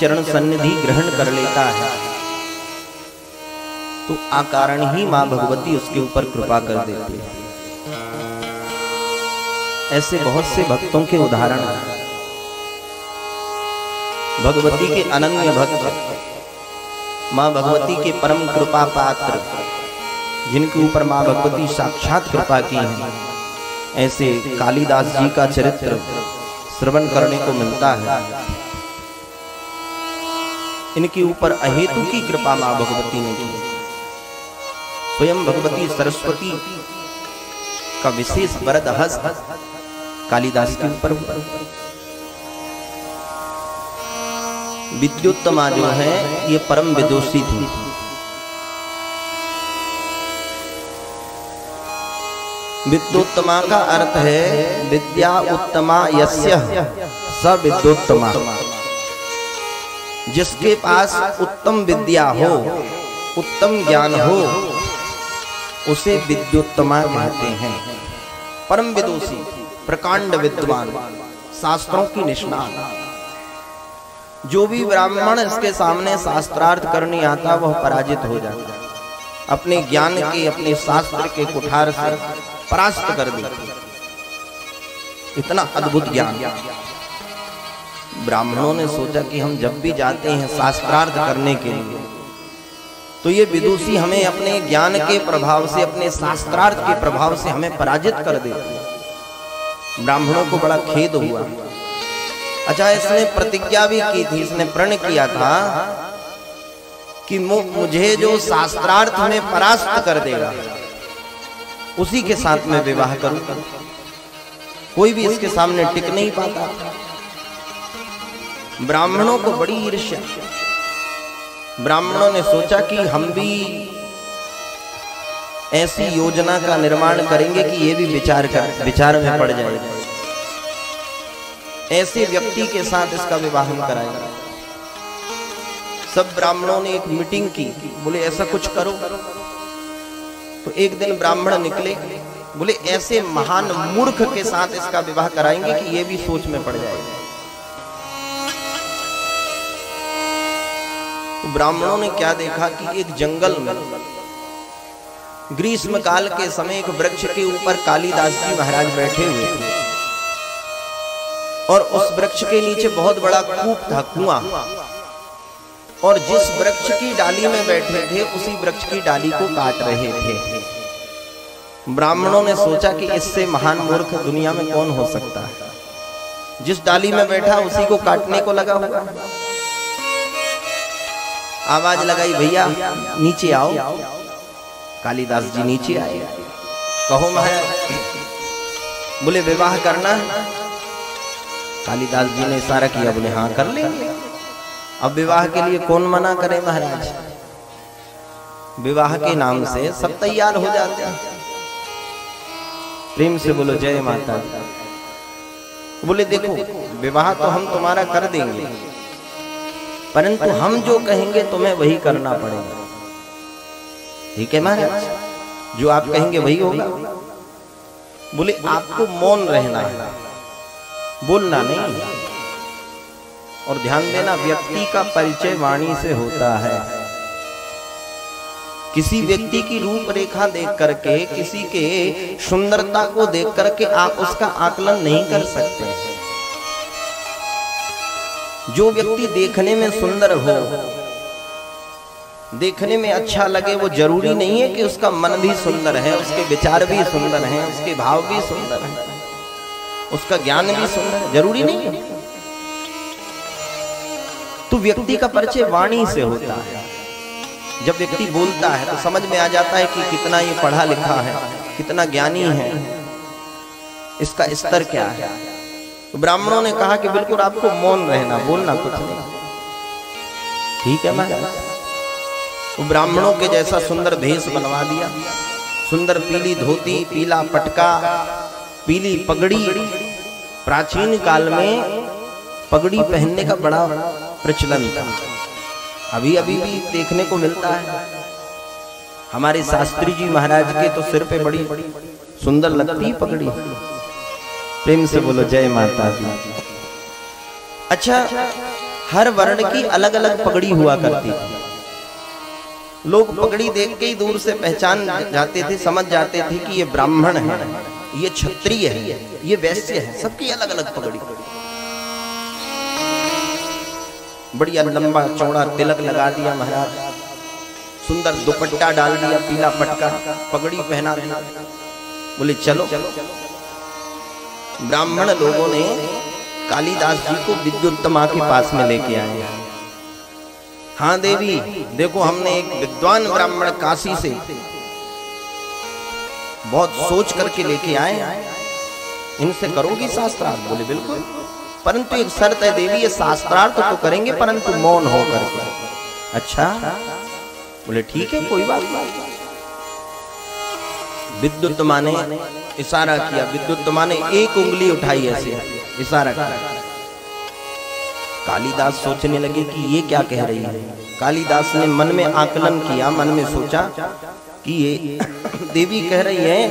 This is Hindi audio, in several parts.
चरण सन्निधि ग्रहण कर लेता है तो अकारण ही मां भगवती उसके ऊपर कृपा कर देती है। ऐसे बहुत से भक्तों के उदाहरण हैं। भगवती के अनन्य भक्त, मां भगवती के परम कृपा पात्र, जिनके ऊपर मां भगवती साक्षात कृपा की है, ऐसे कालिदास जी का चरित्र श्रवण करने को मिलता है। इनके ऊपर अहेतु की कृपा मां भगवती ने की। स्वयं भगवती सरस्वती का विशेष वरद हस्त कालिदास के ऊपर हुआ। विद्युत्तमा जो है ये परम विदुषी थी। विद्युत्तमा का अर्थ है विद्या उत्तमा यस्य स विद्युत्तमा। जिसके पास उत्तम विद्या हो, उत्तम ज्ञान हो, उसे विद्युत्तमा कहते हैं। परम विदुषी, प्रकांड विद्वान, शास्त्रों की निष्णात। जो भी ब्राह्मण इसके सामने शास्त्रार्थ करने आता वह पराजित हो जाता, अपने ज्ञान के, अपने शास्त्र के कुठार से परास्त कर देते। इतना अद्भुत ज्ञान। ब्राह्मणों ने सोचा कि हम जब भी जाते हैं शास्त्रार्थ करने के लिए तो ये विदुषी हमें अपने ज्ञान के प्रभाव से, अपने शास्त्रार्थ के प्रभाव से हमें पराजित कर देते। ब्राह्मणों को बड़ा खेद हुआ। अच्छा, इसने प्रतिज्ञा भी की थी, इसने प्रण किया था कि मुझे जो शास्त्रार्थ में परास्त कर देगा उसी के साथ मैं विवाह करूंगा। कोई भी इसके सामने टिक नहीं पाता। ब्राह्मणों को बड़ी ईर्ष्या। ब्राह्मणों ने सोचा कि हम भी ऐसी योजना का निर्माण करेंगे कि ये भी विचार में पड़ जाएगा। ऐसे व्यक्ति के साथ इसका विवाह हम कराएंगे। सब ब्राह्मणों ने एक मीटिंग की, बोले ऐसा कुछ करो। तो एक दिन ब्राह्मण निकले, बोले ऐसे महान मूर्ख के साथ इसका विवाह कराएंगे कि ये भी सोच में पड़ जाएगा। तो ब्राह्मणों ने क्या देखा कि एक जंगल में ग्रीष्म काल के समय एक वृक्ष के ऊपर कालिदास जी महाराज बैठे हुए थे और उस वृक्ष के नीचे बहुत बड़ा कूप था, कुआं। और जिस वृक्ष की डाली में बैठे थे उसी वृक्ष की डाली को काट रहे थे। ब्राह्मणों ने सोचा कि इससे महान मूर्ख दुनिया में कौन हो सकता है। जिस डाली में बैठा उसी को काटने को लगा हुआ। आवाज लगाई, भैया नीचे आओ। कालिदास जी नीचे आए। कहो महाराज। बोले विवाह करना है। कालिदास जी ने इशारा किया, बोले हाँ कर लेंगे। अब विवाह के लिए कौन मना करे महाराज। विवाह के नाम से सब तैयार हो जाते हैं। प्रेम से बोलो जय माता दी। बोले देखो विवाह तो हम तुम्हारा कर देंगे, परंतु हम जो कहेंगे तुम्हें वही करना पड़ेगा। ठीक है महाराज, जो आप कहेंगे वही होगा। बोले आपको मौन रहना है, बोलना नहीं। और ध्यान देना, व्यक्ति का परिचय वाणी से होता है। किसी व्यक्ति की रूपरेखा देख करके, किसी के सुंदरता को देख करके आप उसका आकलन नहीं कर सकते। जो व्यक्ति देखने में सुंदर हो, देखने में अच्छा लगे, वो जरूरी नहीं है कि उसका मन भी सुंदर है, उसके विचार भी सुंदर हैं, उसके भाव भी सुंदर हैं, उसका ज्ञान भी सुंदर है, जरूरी नहीं है। तो व्यक्ति का परिचय वाणी से होता है। जब व्यक्ति बोलता है तो समझ में आ जाता है कि कितना ये पढ़ा लिखा है, कितना ज्ञानी है, इसका स्तर क्या है। तो ब्राह्मणों ने कहा कि बिल्कुल आपको मौन रहना, बोलना कुछ नहीं। ठीक है महाराज। तो ब्राह्मणों के जैसा सुंदर भेष बनवा दिया। सुंदर पीली धोती, पीला पटका, पीली पगड़ी। प्राचीन काल में पगड़ी पहनने का बड़ा प्रचलन था। अभी अभी भी देखने को मिलता है। हमारे शास्त्री जी महाराज के तो सिर पे बड़ी सुंदर लगती पगड़ी। प्रेम से बोलो जय माता दी। अच्छा, हर वर्ण की अलग अलग पगड़ी हुआ करती थी। लोग पगड़ी देख के ही दूर से पहचान जाते थे, समझ जाते थे कि ये ब्राह्मण है, ये क्षत्रिय है, ये वैश्य है। सबकी अलग अलग पगड़ी, बढ़िया लंबा चौड़ा तिलक लगा दिया महाराज, सुंदर दुपट्टा डाल दिया, पीला पटका, पगड़ी पहना दिया। बोले चलो। ब्राह्मण लोगों ने कालिदास जी को विद्युत्तमा के पास में लेके आए। हाँ देवी, देखो हमने एक विद्वान ब्राह्मण काशी से बहुत सोच करके लेके आए, इनसे करोगी शास्त्रार्थ? बोले बिल्कुल, परंतु एक शर्त है देवी, ये शास्त्रार्थ तो करेंगे परंतु मौन हो करके। अच्छा, बोले ठीक है, कोई बात नहीं। विद्युत्तमा ने इशारा किया, विद्युत्तमा ने एक उंगली उठाई, ऐसे इशारा किया। कालिदास सोचने लगे कि ये क्या कह रही है। कालिदास ने मन में आकलन किया, मन में सोचा कि ये देवी कह रही है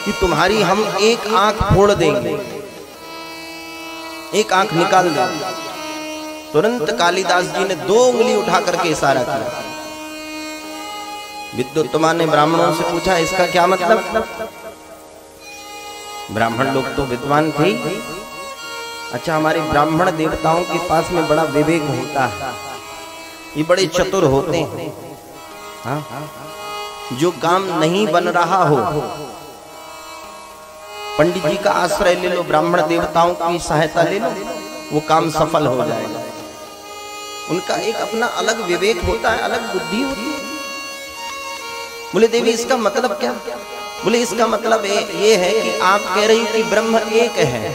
कि तुम्हारी हम एक आंख फोड़ देंगे, एक आंख निकाल देंगे। तुरंत कालिदास जी ने 2 उंगली उठा करके इशारा किया। विद्युत्तमा ने ब्राह्मणों से पूछा, इसका क्या मतलब? ब्राह्मण लोग तो विद्वान थे। अच्छा, हमारे ब्राह्मण देवताओं के पास में बड़ा विवेक होता है, ये बड़े चतुर होते हैं। हाँ? जो काम नहीं बन रहा हो, पंडित जी का आश्रय ले लो, ब्राह्मण देवताओं की सहायता ले लो, वो काम सफल हो जाएगा। उनका एक अपना अलग विवेक होता है, अलग बुद्धि होती है। बोले देवी इसका मतलब क्या? बोले इसका मतलब ये है कि आप कह रही कि ब्रह्म एक है,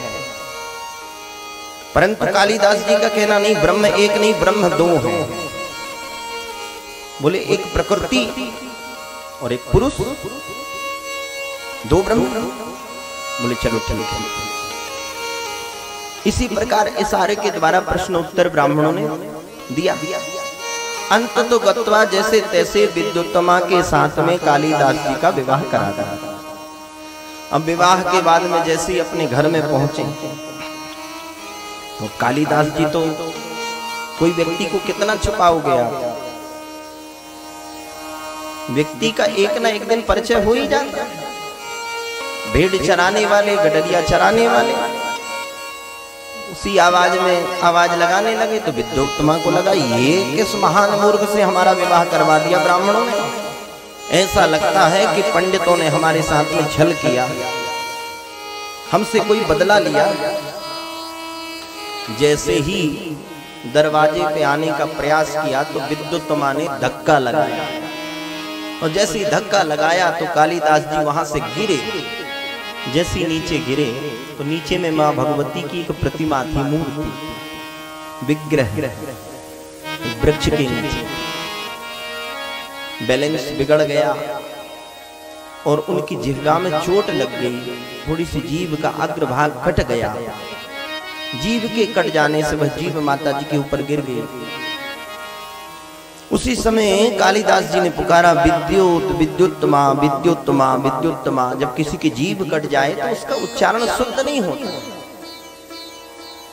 परंतु कालिदास जी का कहना नहीं, ब्रह्म एक नहीं, ब्रह्म 2 है। बोले एक प्रकृति और एक पुरुष, 2 ब्रह्म। बोले चलो ठीक है। इसी प्रकार इशारे के द्वारा प्रश्न उत्तर ब्राह्मणों ने दिया। अंत तो गत्वा जैसे तैसे विद्युत्तमा के साथ में कालिदास जी का विवाह करा दिया। अब विवाह के बाद में जैसे ही अपने घर में पहुंचे तो कालिदास जी तो कोई व्यक्ति को कितना छुपाओगे आप, व्यक्ति का एक ना एक दिन परिचय हो ही जाता है। भेड़ चराने वाले, गडरिया चराने वाले उसी आवाज में आवाज लगाने लगे तो विद्युत्तमा को लगा ये किस महान मूर्ख से हमारा विवाह करवा दिया ब्राह्मणों ने। ऐसा लगता है कि पंडितों ने हमारे साथ में छल किया, हमसे कोई बदला लिया। जैसे ही दरवाजे पे आने का प्रयास किया तो विद्युत्तमा ने धक्का लगाया, और जैसे ही धक्का लगाया तो कालिदास जी वहां से गिरे। जैसे नीचे गिरे तो नीचे में मां भगवती की एक प्रतिमा थी, मूर्ति, विग्रह, वृक्ष के नीचे। बैलेंस बिगड़ गया और उनकी जिह्वा में चोट लग गई, थोड़ी सी जीभ का अग्रभाग कट गया। जीभ के कट जाने से वह जीभ माता जी के ऊपर गिर गई। उसी समय कालिदास जी ने पुकारा विद्युत विद्युत्तमा विद्युत्तमा विद्युत्तमा। जब किसी की जीभ कट जाए तो उसका उच्चारण शुद्ध नहीं होता।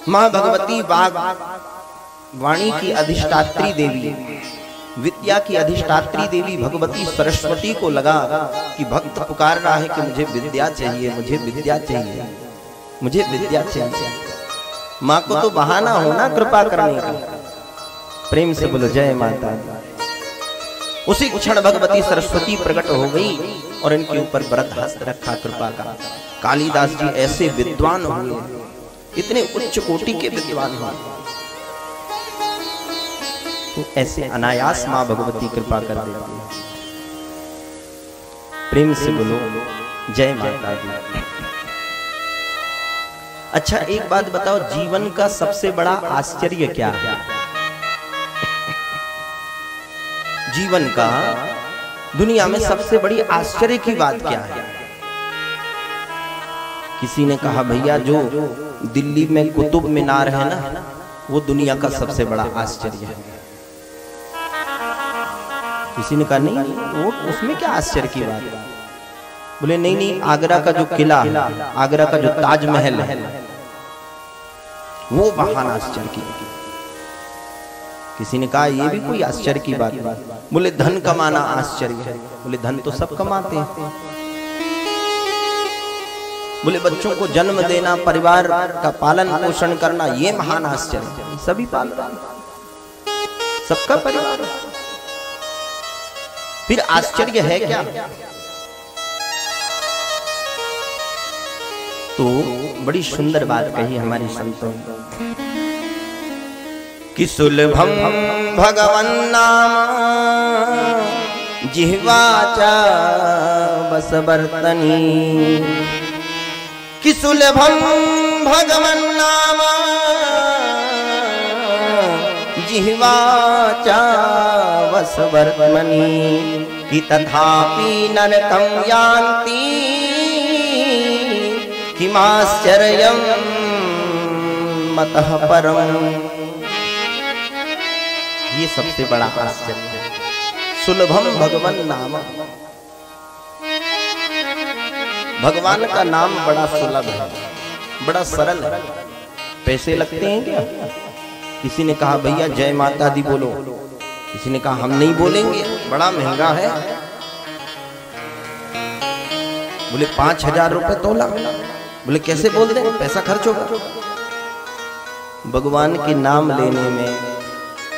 मां भगवती वाणी की अधिष्ठात्री देवी, विद्या की अधिष्ठात्री देवी भगवती सरस्वती को लगा कि भक्त पुकार रहा है कि मुझे विद्या चाहिए, मुझे विद्या चाहिए, मुझे विद्या चाहिए। माँ को तो बहाना होना कृपा करने का। प्रेम से बोलो जय माता। उसी क्षण भगवती सरस्वती प्रकट हो गई और इनके ऊपर वरद हस्त रखा कृपा का। कालिदास जी ऐसे विद्वान हुए, इतने उच्च कोटि के विद्वान हुए, तो ऐसे अनायास मां भगवती कृपा कर देती है। प्रेम से बोलो जय माता दी। अच्छा एक बात बताओ, जीवन का सबसे बड़ा आश्चर्य क्या है? जीवन का दुनिया में सबसे बड़ी आश्चर्य की बात क्या है? किसी ने कहा भैया जो दिल्ली में कुतुब मीनार है ना, वो दुनिया का सबसे बड़ा आश्चर्य है। किसी ने कहा नहीं वो उसमें क्या आश्चर्य की बात है? बोले नहीं नहीं, आगरा का जो किला है, आगरा का जो ताजमहल है, वो महान आश्चर्य की। किसी ने कहा ये भी कोई आश्चर्य की बात है? बोले धन कमाना आश्चर्य है। बोले धन तो सब कमाते हैं। बोले बच्चों को जन्म देना, परिवार का पालन पोषण करना, ये महान आश्चर्य है। सभी पालता है, सबका परिवार। फिर आश्चर्य है क्या? तो बड़ी सुंदर बात कही हमारे संतों कि सुलभम भगवन नाम जिह्वाचा बसवर्तनी, कि सुलभम भगवन नाम जिह्वाचा बसवर्तनी, कि तथापि नरकं यान्ति किमाश्चर्यं मतः परम्। ये सबसे बड़ा आश्चर्य है। सुलभम भगवन नाम, भगवान का नाम बड़ा सुलभ है, बड़ा सरल है। पैसे लगते हैं क्या? किसी ने कहा भैया जय माता दी बोलो, किसी ने कहा हम नहीं बोलेंगे, बड़ा महंगा है। बोले 5,000 रुपए तोला। बोले कैसे बोल दे, पैसा खर्च होगा। भगवान के नाम लेने में,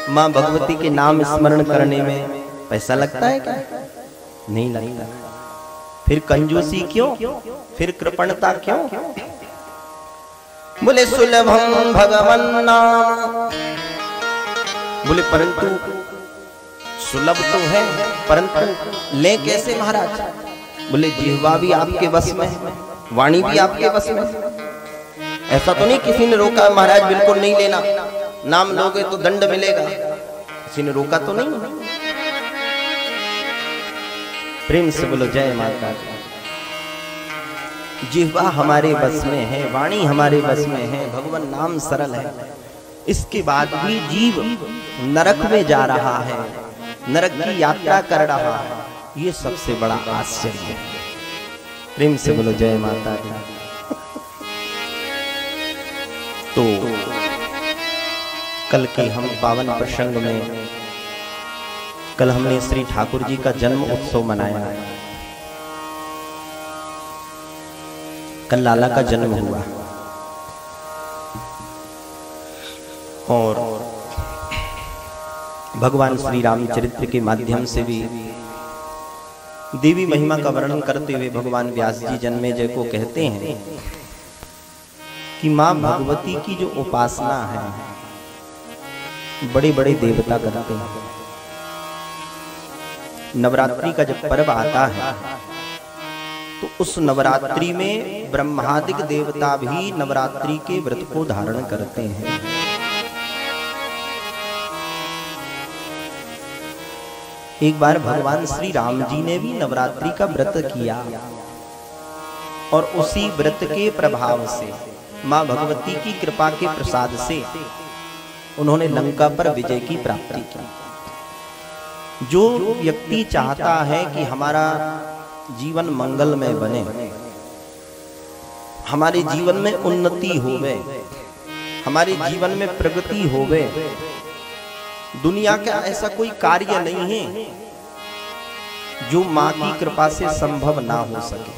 माँ भगवती के नाम स्मरण करने में पैसा लगता है क्या? नहीं लगता। फिर कंजूसी क्यों, फिर कृपणता क्यों? बोले सुलभम भगवन नाम। बोले परंतु सुलभ तो है, परंतु ले कैसे महाराज? बोले जिह्वा भी आपके बस में है, वाणी भी आपके बस में। ऐसा तो नहीं किसी ने रोका महाराज बिल्कुल नहीं लेना, नाम लोगे तो दंड मिलेगा, किसी ने रोका तो नहीं। प्रेम से बोलो जय माता दी। जिह्वा हमारे बस में है, वाणी हमारे बस में है, भगवान नाम सरल है। इसके बाद भी जीव नरक में जा रहा है, नरक की यात्रा कर रहा है, ये सबसे बड़ा आश्चर्य है। प्रेम से बोलो जय माता दी। तो कल के हम पावन प्रसंग में, कल हमने श्री ठाकुर जी का जन्म उत्सव मनाया। कल लाला का जन्म हुआ और भगवान श्री रामचरित्र के माध्यम से भी देवी महिमा का वर्णन करते हुए भगवान व्यास जी जन्मेजय को कहते हैं कि मां भगवती की जो उपासना है बड़े बड़े देवता करते हैं। नवरात्रि का जब पर्व आता है तो उस नवरात्रि में ब्रह्मादिक देवता भी नवरात्रि के व्रत को धारण करते हैं। एक बार भगवान श्री राम जी ने भी नवरात्रि का व्रत किया और उसी व्रत के प्रभाव से, मां भगवती की कृपा के प्रसाद से उन्होंने लंका पर विजय की प्राप्ति की। जो व्यक्ति चाहता है कि हमारा जीवन मंगलमय बने, हमारे जीवन में उन्नति होवे, हमारे जीवन में प्रगति होवे, दुनिया का ऐसा कोई कार्य नहीं है जो मां की कृपा से संभव ना हो सके।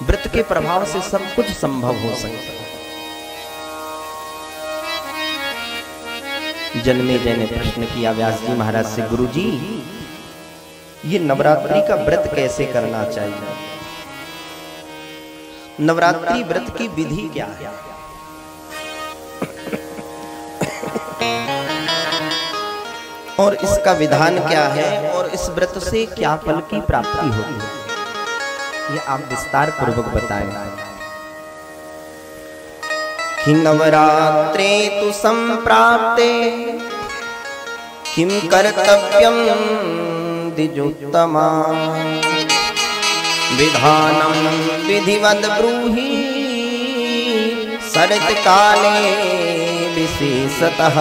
व्रत के प्रभाव से सब कुछ संभव हो सकता है। जन्मेजय ने प्रश्न किया व्यास जी महाराज से, गुरु जी ये नवरात्रि का व्रत कैसे करना चाहिए? नवरात्रि व्रत की विधि क्या है? और इसका विधान क्या है और इस व्रत से क्या फल की प्राप्ति होती है, ये आप विस्तार पूर्वक बताएं। कि नवरात्रे तु संप्राप्ते किम कर्तव्यम द्विजोत्तमा, विधानम विधिवद ब्रूहि शरत काले विशेषतः।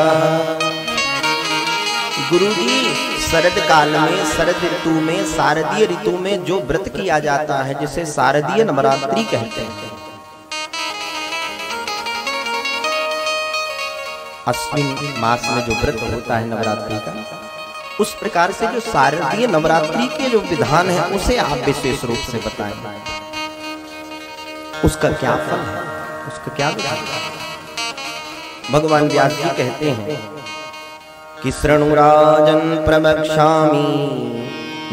गुरुजी शरद काल में, शरद ऋतु में, शारदीय ऋतु में जो व्रत किया जाता है जिसे शारदीय नवरात्रि कहते हैं, अश्विन मास में जो व्रत होता है नवरात्रि का, उस प्रकार से जो शारदीय नवरात्रि के जो विधान है उसे आप विशेष रूप से बताएं। उसका क्या फल है, उसका क्या विधान है? भगवान व्यास जी कहते हैं कि शृणुराजन् प्रवक्ष्यामि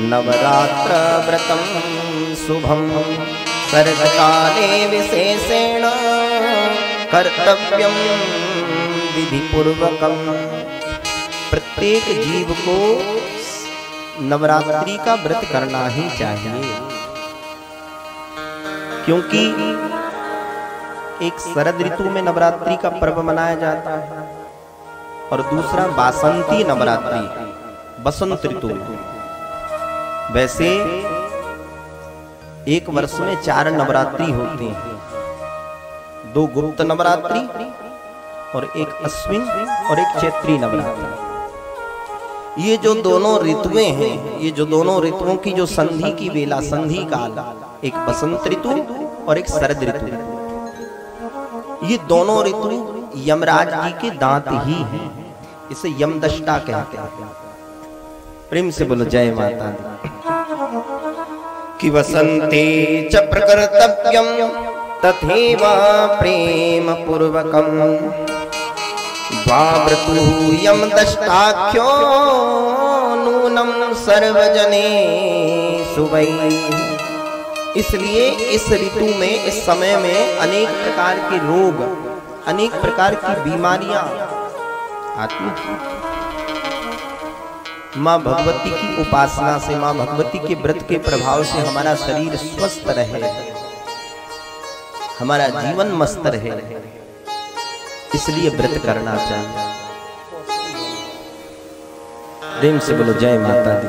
नवरात्र व्रतम शुभम सर्वकाले विशेषेण कर्तव्यम विधि पूर्वकम। प्रत्येक जीव को नवरात्रि का व्रत करना ही चाहिए, क्योंकि एक शरद ऋतु में नवरात्रि का पर्व मनाया जाता है और दूसरा वासंती नवरात्रि बसंत ऋतु में। वैसे एक वर्ष में 4 नवरात्रि होती हैं, 2 गुप्त नवरात्रि और एक अश्विन और एक चैत्री नवरात्रि। ये जो दोनों ऋतुएं हैं, ये जो दोनों ऋतुओं की जो संधि की वेला, संधि काल, एक बसंत ऋतु और एक शरद ऋतु, ये दोनों ऋतु यमराज जी के दांत ही हैं। इसे यमदष्टा कहते हैं। प्रेम से बोलो जय माता दी। कि वसंते च प्रकर्तव्यम तथैव प्रेम पूर्वकम द्वावृतु यमदष्टाख्यो नूनम सर्वजनेषु वै। इसलिए इस ऋतु में, इस समय में अनेक प्रकार के रोग, अनेक प्रकार की बीमारियां आती हैं। माँ भगवती की उपासना से, माँ भगवती के व्रत के प्रभाव से हमारा शरीर स्वस्थ रहे, हमारा जीवन मस्त रहे, इसलिए व्रत करना चाहिए। प्रेम से बोलो जय माता दी।